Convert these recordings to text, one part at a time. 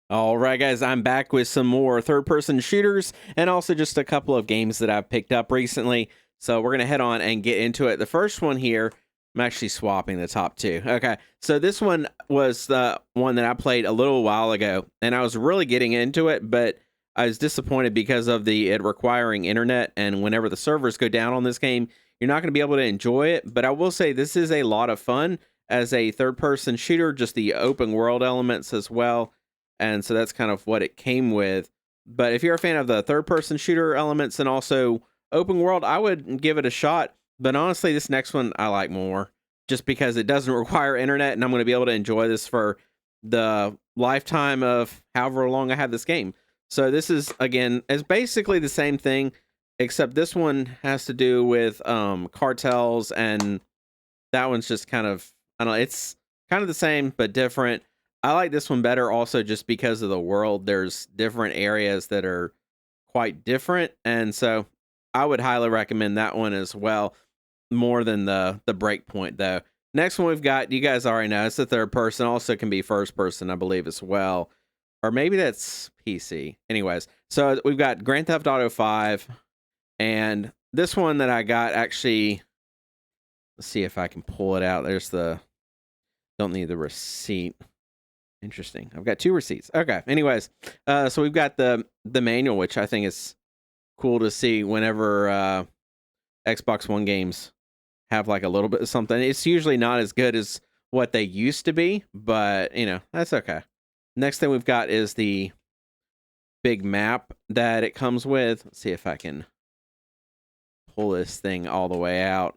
All right, guys, I'm back with some more third-person shooters and also just a couple of games that I've picked up recently. So we're going to head on and get into it. The first one here, I'm actually swapping the top two. Okay, so this one was the one that I played a little while ago, and I was really getting into it, but I was disappointed because of it requiring internet, and whenever the servers go down on this game, you're not going to be able to enjoy it. But I will say this is a lot of fun as a third-person shooter, just the open world elements as well, and so that's kind of what it came with. But if you're a fan of the third person shooter elements and also open world, I would give it a shot. But honestly, this next one I like more just because it doesn't require internet and I'm going to be able to enjoy this for the lifetime of however long I have this game. So this is, again, it's basically the same thing, except this one has to do with cartels, and that one's just kind of, I don't know, it's kind of the same but different. I like this one better also just because of the world. There's different areas that are quite different, and so I would highly recommend that one as well, more than the Breakpoint though. Next one we've got, you guys already know, it's the third person, also can be first person, I believe, as well. Or maybe that's PC. Anyways, so we've got Grand Theft Auto 5, and this one that I got actually, let's see if I can pull it out. There's the, don't need the receipt. Interesting. I've got two receipts. Okay. Anyways, so we've got the manual, which I think is cool to see whenever Xbox One games have like a little bit of something. It's usually not as good as what they used to be, but you know, that's okay. Next thing we've got is the big map that it comes with. Let's see if I can pull this thing all the way out.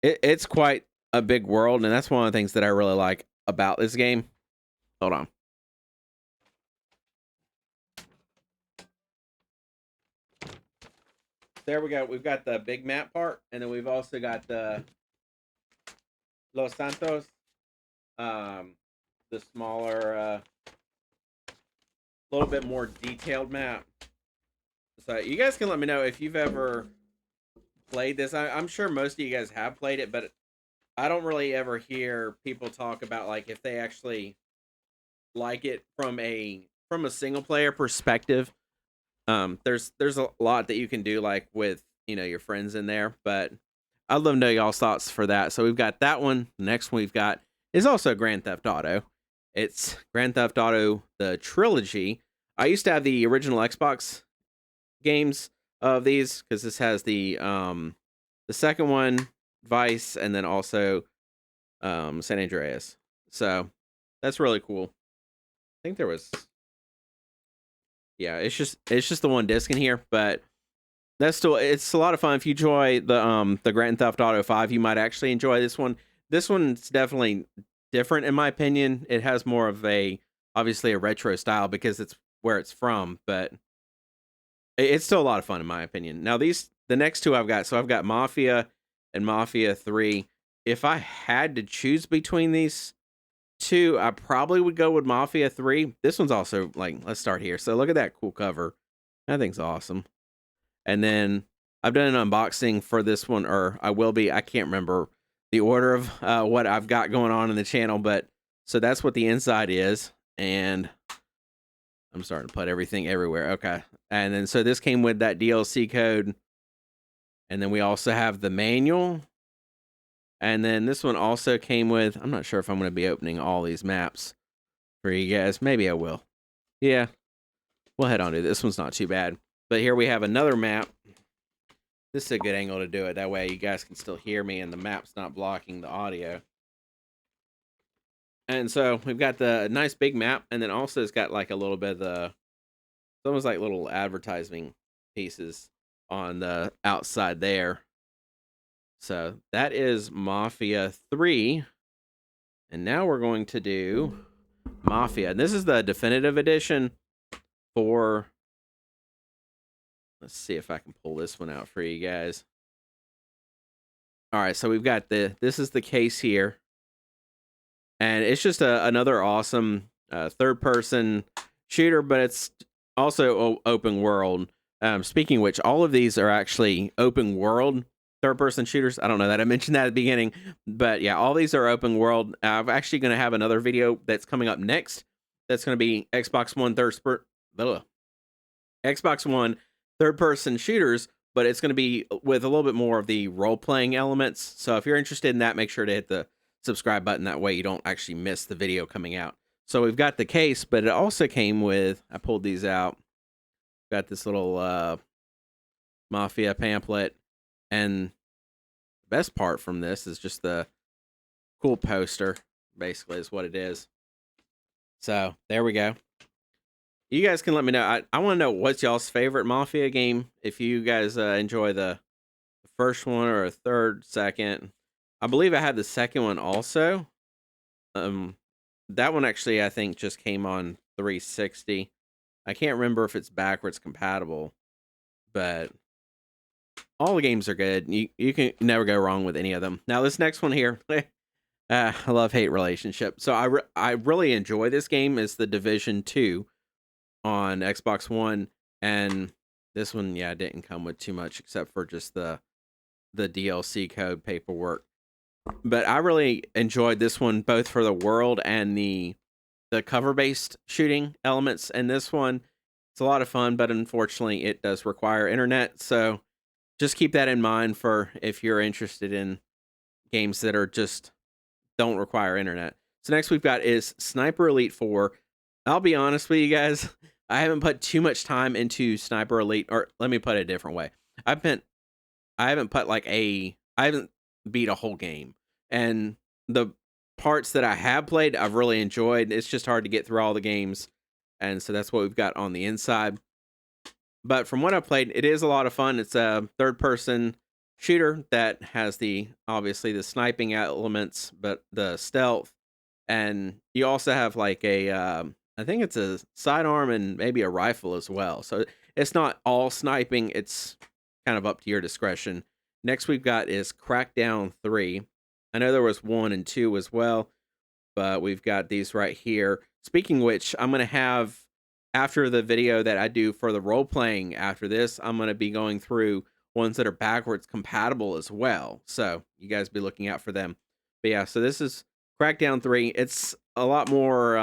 It's quite a big world, and that's one of the things that I really like about this game. Hold on. There we go. We've got the big map part, and then we've also got the Los Santos, the smaller, little bit more detailed map. So you guys can let me know if you've ever played this. I'm sure most of you guys have played it, but I don't really ever hear people talk about like if they actually like it from a single player perspective. There's a lot that you can do like with, you know, your friends in there, but I'd love to know y'all's thoughts for that. So we've got that one. The next one we've got is also Grand Theft Auto. It's Grand Theft Auto the trilogy. I used to have the original Xbox games of these because this has the second one, Vice, and then also San Andreas. So that's really cool. I think there was, yeah, it's just the one disc in here, but that's still, it's a lot of fun. If you enjoy the Grand Theft Auto 5, you might actually enjoy this one. This one's definitely different in my opinion. It has more of a, obviously, a retro style because it's where it's from, but it's still a lot of fun in my opinion. Now the next two I've got, so I've got Mafia and Mafia 3. If I had to choose between these two, I probably would go with Mafia 3. This one's also, like, let's start here. So look at that cool cover. That thing's awesome. And then I've done an unboxing for this one, or I will be. I can't remember the order of what I've got going on in the channel, but so that's what the inside is. And I'm starting to put everything everywhere. Okay. And then so this came with that DLC code. And then we also have the manual. And then this one also came with, I'm not sure if I'm going to be opening all these maps for you guys. Maybe I will. Yeah. We'll head on to this one's not too bad. But here we have another map. This is a good angle to do it. That way you guys can still hear me and the map's not blocking the audio. And so we've got the nice big map, and then also it's got like a little bit of the, it's almost like little advertising pieces on the outside there. So that is Mafia 3. And now we're going to do Mafia. And this is the definitive edition for, let's see if I can pull this one out for you guys. All right, so we've got this is the case here. And it's just another awesome third-person shooter, but it's also open world. Speaking of which, all of these are actually open world third-person shooters. I don't know that I mentioned that at the beginning, but yeah, all these are open world. I'm actually going to have another video that's coming up next that's going to be Xbox One third person shooters, but it's going to be with a little bit more of the role playing elements. So if you're interested in that, make sure to hit the subscribe button. That way you don't actually miss the video coming out. So we've got the case, but it also came with, I pulled these out, got this little Mafia pamphlet, and the best part from this is just the cool poster, basically, is what it is. So there we go. You guys can let me know. I want to know what's y'all's favorite Mafia game. If you guys enjoy the first one or a third, second. I believe I had the second one also. That one actually, I think, just came on 360. I can't remember if it's backwards compatible, but all the games are good. You can never go wrong with any of them. Now, this next one here, I love-hate relationship. So I really enjoy this game. It's the Division 2 on Xbox One, and this one, yeah, didn't come with too much except for just the DLC code paperwork. But I really enjoyed this one, both for the world and the cover-based shooting elements. And this one, it's a lot of fun, but unfortunately, it does require internet. So just keep that in mind for if you're interested in games that are just don't require internet. So next we've got is Sniper Elite 4. I'll be honest with you guys, I haven't put too much time into Sniper Elite, or let me put it a different way. I haven't beat a whole game. And the parts that I have played, I've really enjoyed. It's just hard to get through all the games. And so that's what we've got on the inside. But from what I've played, it is a lot of fun. It's a third-person shooter that has obviously the sniping elements, but the stealth. And you also have like I think it's a sidearm and maybe a rifle as well. So it's not all sniping. It's kind of up to your discretion. Next we've got is Crackdown 3. I know there was 1 and 2 as well, but we've got these right here. Speaking of which, I'm going to have, after the video that I do for the role-playing after this, I'm going to be going through ones that are backwards compatible as well. So you guys be looking out for them. But yeah, so this is Crackdown 3. It's a lot more,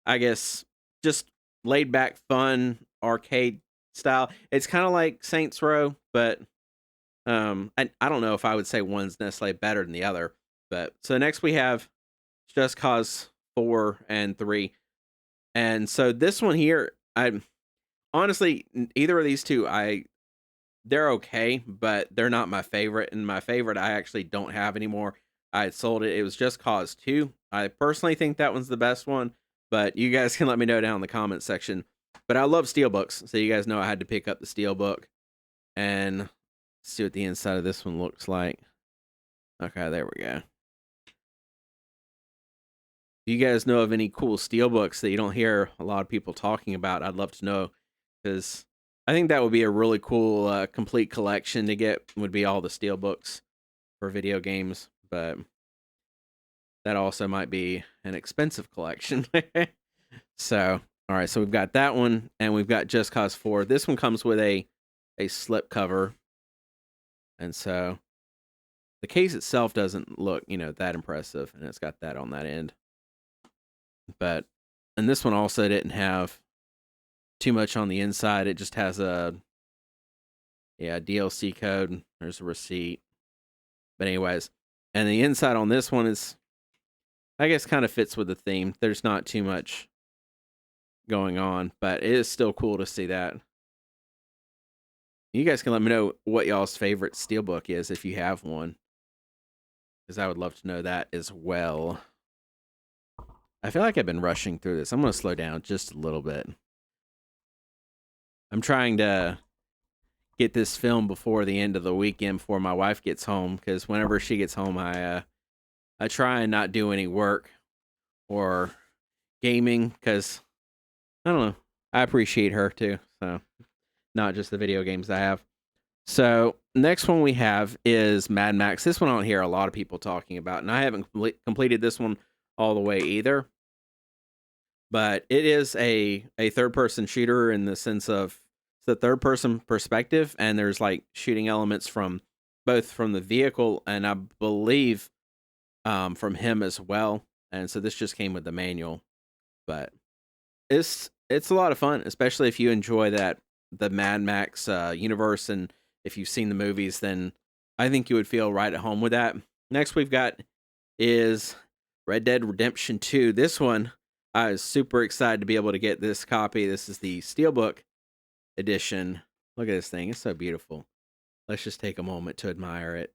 I guess, just laid-back, fun, arcade style. It's kind of like Saints Row, but I don't know if I would say one's necessarily better than the other. But so next we have Just Cause 4 and 3. And so this one here, I honestly, either of these two, they're okay, but they're not my favorite. And my favorite, I actually don't have anymore. I had sold it. It was Just Cause 2. I personally think that one's the best one, but you guys can let me know down in the comment section. But I love steelbooks, so you guys know I had to pick up the steelbook. And see what the inside of this one looks like. Okay, there we go. If you guys know of any cool steelbooks that you don't hear a lot of people talking about, I'd love to know, because I think that would be a really cool complete collection to get, would be all the steelbooks for video games, but that also might be an expensive collection. So, all right, so we've got that one, and we've got Just Cause 4. This one comes with a slip cover. And so the case itself doesn't look, that impressive. And it's got that on that end. And this one also didn't have too much on the inside. It just has a DLC code. There's a receipt. But anyways, and the inside on this one is, I guess, kind of fits with the theme. There's not too much going on, but it is still cool to see that. You guys can let me know what y'all's favorite steelbook is if you have one, because I would love to know that as well. I feel like I've been rushing through this. I'm going to slow down just a little bit. I'm trying to get this film before the end of the weekend before my wife gets home, because whenever she gets home, I try and not do any work or gaming, because I don't know. I appreciate her too, so not just the video games I have. So next one we have is Mad Max. This one I don't hear a lot of people talking about, and I haven't completed this one all the way either. But it is a third-person shooter in the sense of it's the third-person perspective, and there's like shooting elements from both from the vehicle and I believe from him as well. And so this just came with the manual. But it's a lot of fun, especially if you enjoy the Mad Max universe, and if you've seen the movies, then I think you would feel right at home with that. Next we've got is Red Dead Redemption 2. This one, I was super excited to be able to get this copy. This is the Steelbook edition. Look at this thing. It's so beautiful. Let's just take a moment to admire it.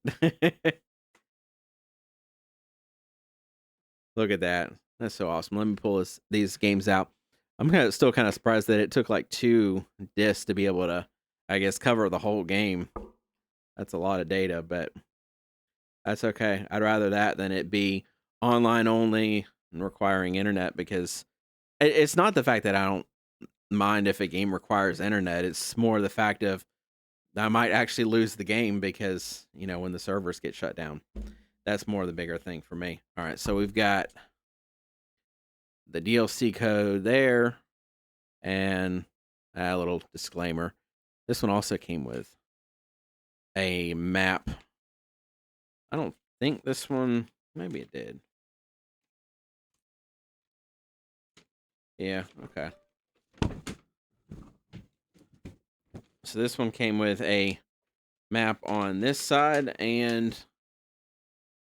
Look at that. That's so awesome. Let me pull these games out. I'm still kind of surprised that it took like 2 discs to be able to, I guess, cover the whole game. That's a lot of data, but that's okay. I'd rather that than it be online only and requiring internet, because it's not the fact that I don't mind if a game requires internet. It's more the fact of I might actually lose the game because, when the servers get shut down. That's more the bigger thing for me. All right, so we've got the DLC code there, and a little disclaimer. This one also came with a map. I don't think this one, maybe it did. Yeah, okay. So this one came with a map on this side and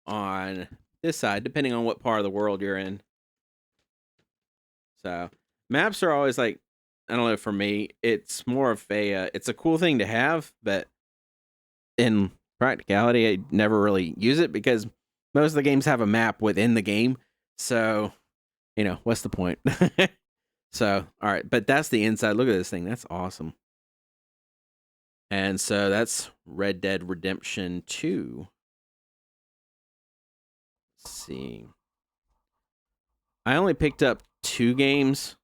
on this side, depending on what part of the world you're in. So maps are always like, I don't know, for me, it's more of it's a cool thing to have, but in practicality, I never really use it because most of the games have a map within the game. So, what's the point? So, all right, but that's the inside. Look at this thing. That's awesome. And so that's Red Dead Redemption 2. Let's see. I only picked up 2 games,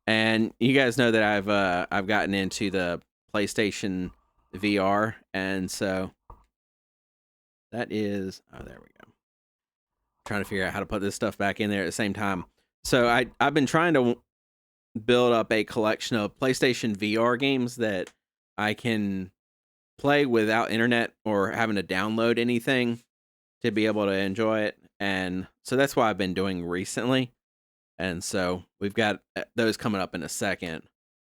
and you guys know that I've gotten into the PlayStation VR, and so that is, oh, there we go. Trying to figure out how to put this stuff back in there at the same time. So I've been trying to build up a collection of PlayStation VR games that I can play without internet or having to download anything to be able to enjoy it. And so that's what I've been doing recently. And so we've got those coming up in a second.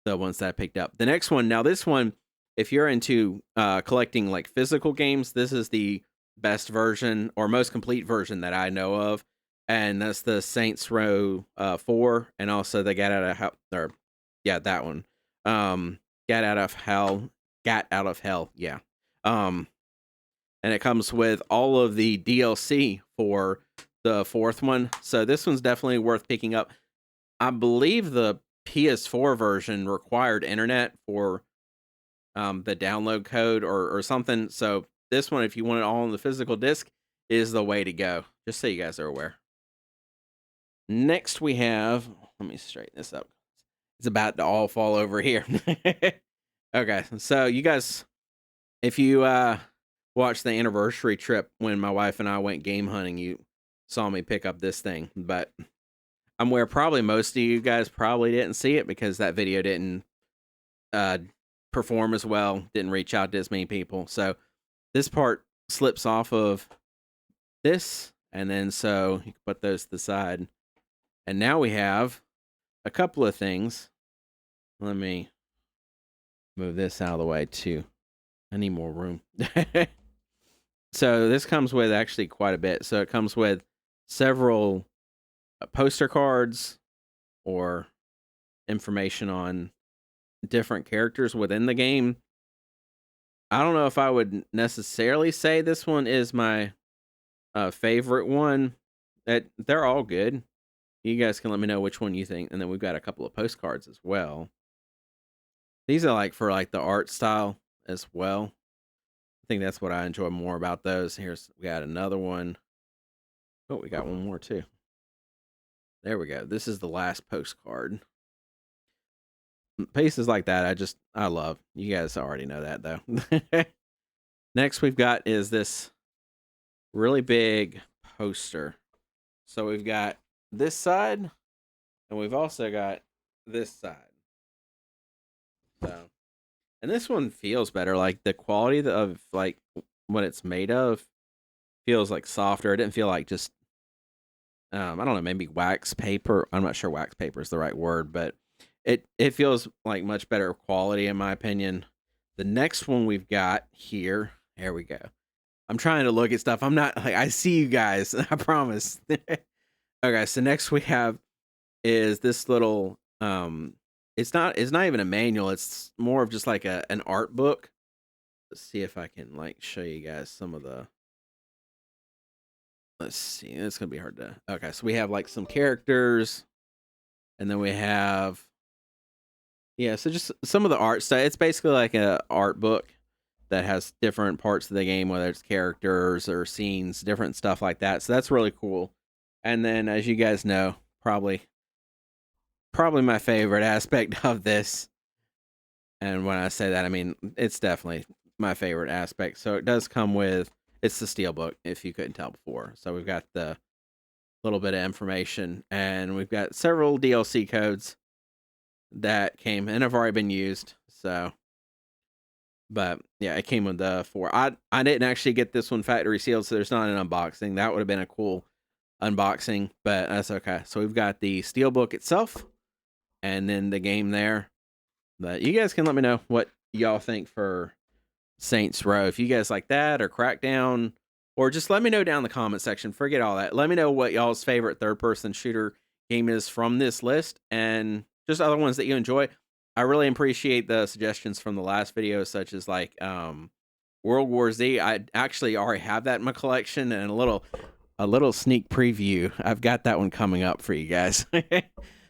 The ones that I picked up. The next one, now this one, if you're into collecting like physical games, this is the best version or most complete version that I know of. And that's the Saints Row 4, and also the Gat Out of Hell, or yeah, that one. Gat Out of Hell, Gat Out of Hell, yeah. And it comes with all of the DLC for the 4th one. So this one's definitely worth picking up. I believe the PS4 version required internet for the download code or something. So this one, if you want it all on the physical disc, is the way to go. Just so you guys are aware. Next we have, let me straighten this up. It's about to all fall over here. Okay, so you guys, if you watched the anniversary trip when my wife and I went game hunting, you saw me pick up this thing. But I'm aware probably most of you guys probably didn't see it because that video didn't perform as well, didn't reach out to as many people. So this part slips off of this, and then so you can put those to the side. And now we have a couple of things. Let me move this out of the way too. I need more room. So this comes with actually quite a bit. So it comes with several poster cards or information on different characters within the game. I don't know if I would necessarily say this one is my favorite one. They're all good. You guys can let me know which one you think. And then we've got a couple of postcards as well. These are like for like the art style as well. I think that's what I enjoy more about those. We got another one. Oh, we got one more too. There we go. This is the last postcard. Pieces like that, I love. You guys already know that though. Next we've got is this really big poster. So we've got this side, and we've also got this side. So, and this one feels better. Like the quality of like what it's made of feels like softer. It didn't feel like just I don't know, maybe wax paper. I'm not sure wax paper is the right word, but it feels like much better quality in my opinion. The next one we've got here, there we go. I'm trying to look at stuff. I'm not like I see you guys. I promise. Okay, so next we have is this little it's not even a manual. It's more of just like an art book. Let's see if I can like show you guys some of the. Let's see. It's gonna be hard to. Okay, so we have like some characters, and then we have yeah. So just some of the art stuff. It's basically like a art book that has different parts of the game, whether it's characters or scenes, different stuff like that. So that's really cool. And then, as you guys know, probably my favorite aspect of this. And when I say that, I mean it's definitely my favorite aspect. So it does come with it's the steelbook, if you couldn't tell before. So we've got the little bit of information, and we've got several DLC codes that came and have already been used. So, but yeah, it came with the 4. I didn't actually get this one factory sealed, so there's not an unboxing. That would have been a cool unboxing, but that's okay. So we've got the steelbook itself, and then the game there. But you guys can let me know what y'all think for Saints Row. If you guys like that or Crackdown, or just let me know down in the comment section. Forget all that. Let me know what y'all's favorite third-person shooter game is from this list, and just other ones that you enjoy. I really appreciate the suggestions from the last video, such as like World War Z. I actually already have that in my collection, and a little sneak preview. I've got that one coming up for you guys.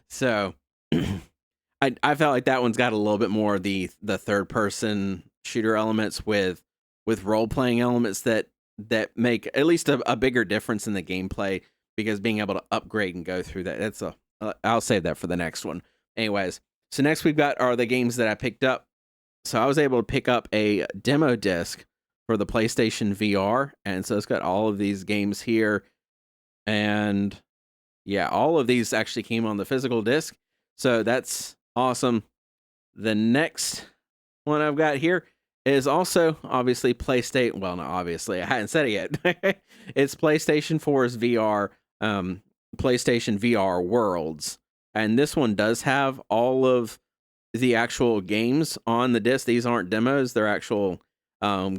So I felt like that one's got a little bit more of the third person shooter elements with role playing elements that make at least a bigger difference in the gameplay, because being able to upgrade and go through that, that's I'll save that for the next one. Anyways, so next we've got are the games that I picked up. So I was able to pick up a demo disc for the PlayStation VR, and so it's got all of these games here, and yeah, all of these actually came on the physical disc, so that's awesome. The next one I've got here is also obviously PlayStation. Well, not obviously, I hadn't said it yet. It's PlayStation 4's VR, PlayStation VR Worlds, and this one does have all of the actual games on the disc. These aren't demos; they're actual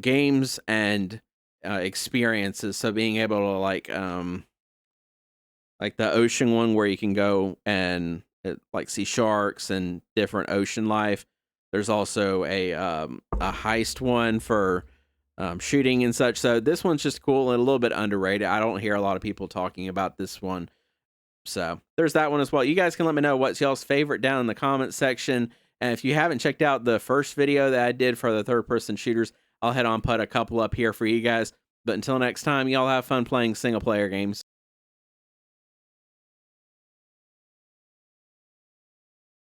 games and experiences. So being able to like the ocean one where you can go and like see sharks and different ocean life. There's also a heist one for shooting and such. So this one's just cool and a little bit underrated. I don't hear a lot of people talking about this one. So there's that one as well. You guys can let me know what's y'all's favorite down in the comment section. And if you haven't checked out the first video that I did for the third person shooters, I'll head on put a couple up here for you guys. But until next time, y'all have fun playing single player games.